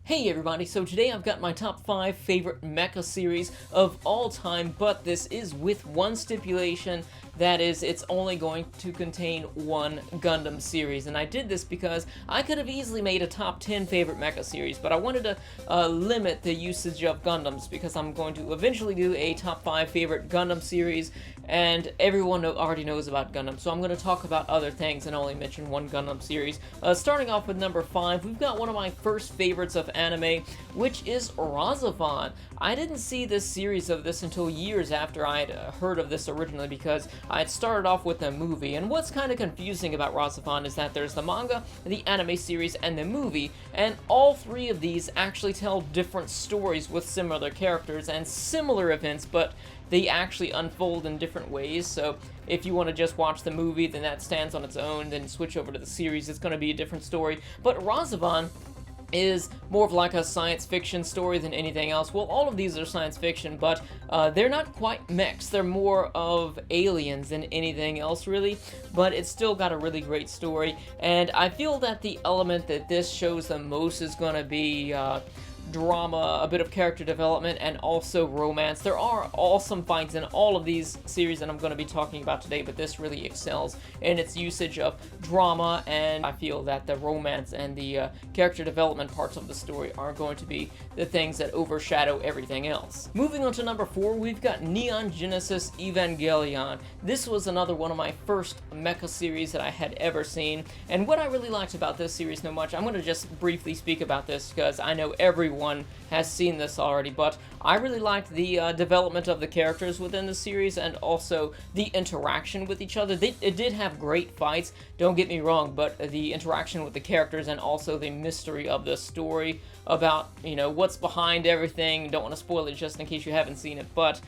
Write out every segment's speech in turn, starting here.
Hey everybody, so today I've got my top 5 favorite mecha series of all time, but this is with one stipulation, that is, it's only going to contain one Gundam series. And I did this because I could have easily made a top 10 favorite mecha series, but I wanted to limit the usage of Gundams because I'm going to eventually do a top 5 favorite Gundam series, and everyone already knows about Gundam, so I'm going to talk about other things and only mention one Gundam series. Starting off with number 5, we've got one of my first favorites of anime, which is Razafon. I didn't see this series of this until years after I had heard of this originally because I had started off with the movie, and what's kind of confusing about Razafon is that there's the manga, the anime series, and the movie, and all three of these actually tell different stories with similar characters and similar events, but they actually unfold in different ways. So if you want to just watch the movie, then that stands on its own, then switch over to the series, it's going to be a different story. But Razafon is more of like a science fiction story than anything else. Well, all of these are science fiction, but they're not quite mechs. They're more of aliens than anything else, really, but it's still got a really great story, and I feel that the element that this shows the most is going to be drama, a bit of character development, and also romance. There are awesome fights in all of these series that I'm going to be talking about today, but this really excels in its usage of drama, and I feel that the romance and the character development parts of the story are going to be the things that overshadow everything else. Moving on to number 4, we've got Neon Genesis Evangelion. This was another one of my first mecha series that I had ever seen, and what I really liked about this series so much, I'm going to just briefly speak about this because I know everyone has seen this already, but I really liked the development of the characters within the series and also the interaction with each other. It did have great fights, don't get me wrong, but the interaction with the characters and also the mystery of the story about, you know, what's behind everything. Don't want to spoil it just in case you haven't seen it, but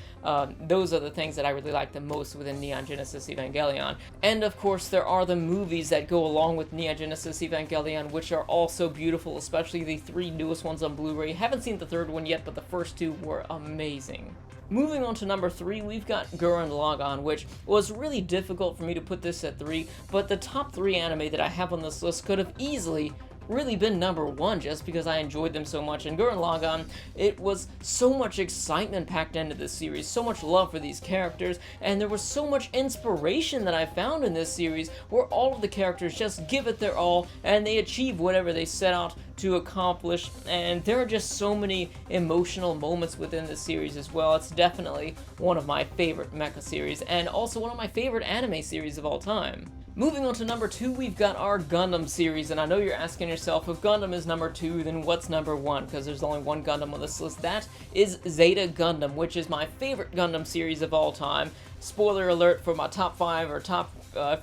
those are the things that I really like the most within Neon Genesis Evangelion. And of course, there are the movies that go along with Neon Genesis Evangelion, which are also beautiful, especially the 3 newest ones on Blu Ray. Haven't seen the 3rd one yet, but the first 2 were amazing. Moving on to number 3, we've got Gurren Lagann, which was really difficult for me to put this at 3, but the top 3 anime that I have on this list could have easily really been number 1 just because I enjoyed them so much. And Gurren Lagann, it was so much excitement packed into this series, so much love for these characters, and there was so much inspiration that I found in this series where all of the characters just give it their all and they achieve whatever they set out to accomplish, and there are just so many emotional moments within this series as well. It's definitely one of my favorite mecha series and also one of my favorite anime series of all time. Moving on to number 2, we've got our Gundam series, and I know you're asking yourself, if Gundam is number 2, then what's number 1? Because there's only one Gundam on this list. That is Zeta Gundam, which is my favorite Gundam series of all time. Spoiler alert for my top 5 or top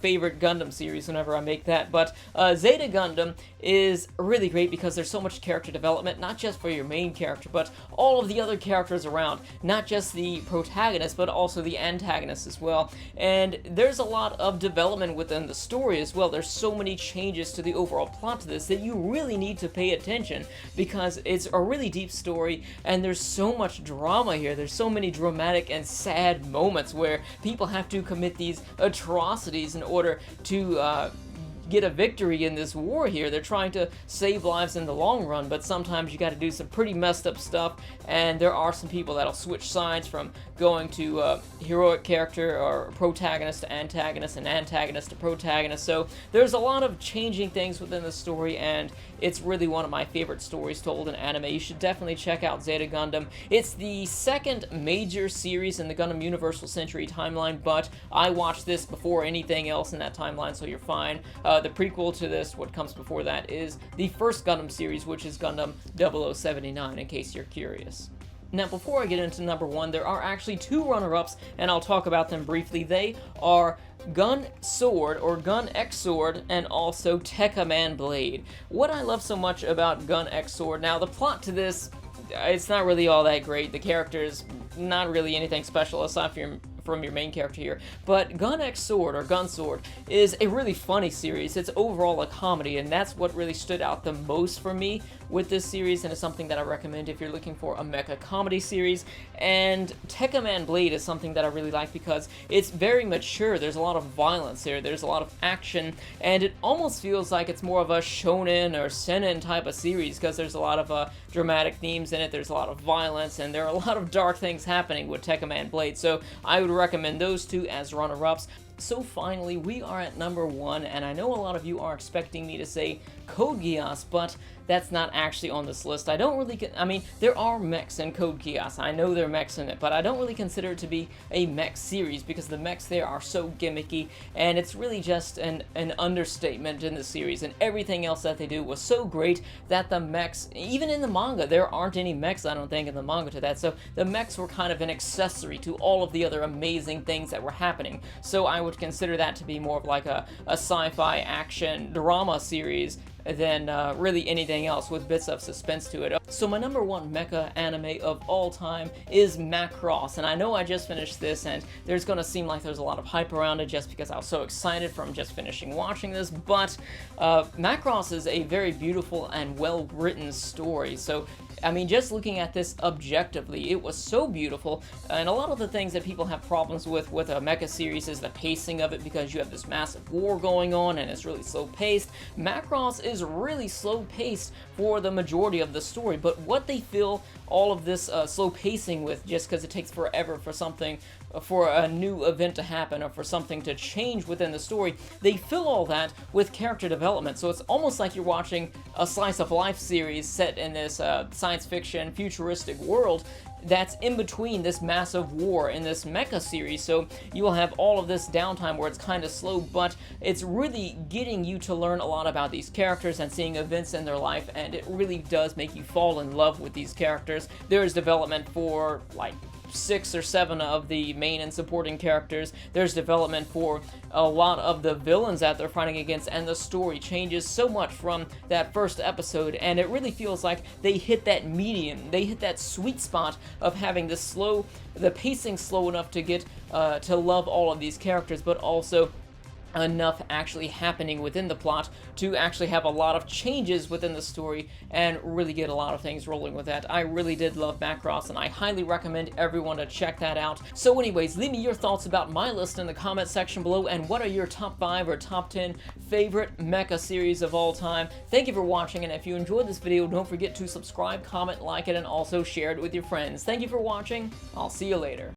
favorite Gundam series whenever I make that, but Zeta Gundam is really great because there's so much character development, not just for your main character, but all of the other characters around, not just the protagonist, but also the antagonist as well, and there's a lot of development within the story as well. There's so many changes to the overall plot to this that you really need to pay attention because it's a really deep story, and there's so much drama here. There's so many dramatic and sad moments where people have to commit these atrocities in order to get a victory in this war here. They're trying to save lives in the long run, but sometimes you got to do some pretty messed up stuff, and there are some people that'll switch sides from going to heroic character or protagonist to antagonist and antagonist to protagonist. So there's a lot of changing things within the story, and it's really one of my favorite stories told in anime. You should definitely check out Zeta Gundam. It's the 2nd major series in the Gundam Universal Century timeline, but I watched this before anything else in that timeline, so you're fine. The prequel to this, what comes before that, is the first Gundam series, which is Gundam 0079, in case you're curious. Now, before I get into number 1, there are actually 2 runner-ups, and I'll talk about them briefly. They are Gun Sword, or Gun X Sword, and also Tekka Man Blade. What I love so much about Gun X Sword, now the plot to this, it's not really all that great. The character's not really anything special aside from your main character here, but Gun X Sword, or Gun Sword, is a really funny series. It's overall a comedy, and that's what really stood out the most for me with this series, and it's something that I recommend if you're looking for a mecha comedy series. And Tekka Man Blade is something that I really like because it's very mature. There's a lot of violence here, there's a lot of action, and it almost feels like it's more of a shonen or seinen type of series because there's a lot of dramatic themes in it, there's a lot of violence, and there are a lot of dark things happening with Tekka Man Blade, so I would recommend those two as runner-ups. So finally, we are at number 1, and I know a lot of you are expecting me to say Code Geass, but that's not actually on this list. I don't really, I mean, there are mechs in Code Geass. I know there are mechs in it, but I don't really consider it to be a mech series because the mechs there are so gimmicky, and it's really just an understatement in the series, and everything else that they do was so great that the mechs, even in the manga, there aren't any mechs, I don't think, in the manga to that, so the mechs were kind of an accessory to all of the other amazing things that were happening. So I would consider that to be more of like a sci-fi action drama series than really anything else with bits of suspense to it. So my number 1 mecha anime of all time is Macross, and I know I just finished this and there's gonna seem like there's a lot of hype around it just because I was so excited from just finishing watching this, but Macross is a very beautiful and well-written story. So I mean, just looking at this objectively, it was so beautiful, and a lot of the things that people have problems with a mecha series is the pacing of it because you have this massive war going on and it's really slow-paced. Macross is really slow-paced for the majority of the story, but what they fill all of this slow pacing with, just because it takes forever for something, for a new event to happen or for something to change within the story, they fill all that with character development. So it's almost like you're watching a slice of life series set in this science fiction futuristic world that's in between this massive war in this mecha series. So you will have all of this downtime where it's kind of slow, but it's really getting you to learn a lot about these characters and seeing events in their life, and it really does make you fall in love with these characters. There is development for like 6 or 7 of the main and supporting characters. There's development for a lot of the villains that they're fighting against, and the story changes so much from that first episode, and it really feels like they hit that medium, they hit that sweet spot of having the pacing slow enough to get to love all of these characters, but also enough actually happening within the plot to actually have a lot of changes within the story and really get a lot of things rolling with that. I really did love Macross, and I highly recommend everyone to check that out. So anyways, leave me your thoughts about my list in the comment section below, and what are your top 5 or top 10 favorite mecha series of all time. Thank you for watching, and if you enjoyed this video, don't forget to subscribe, comment, like it, and also share it with your friends. Thank you for watching. I'll see you later.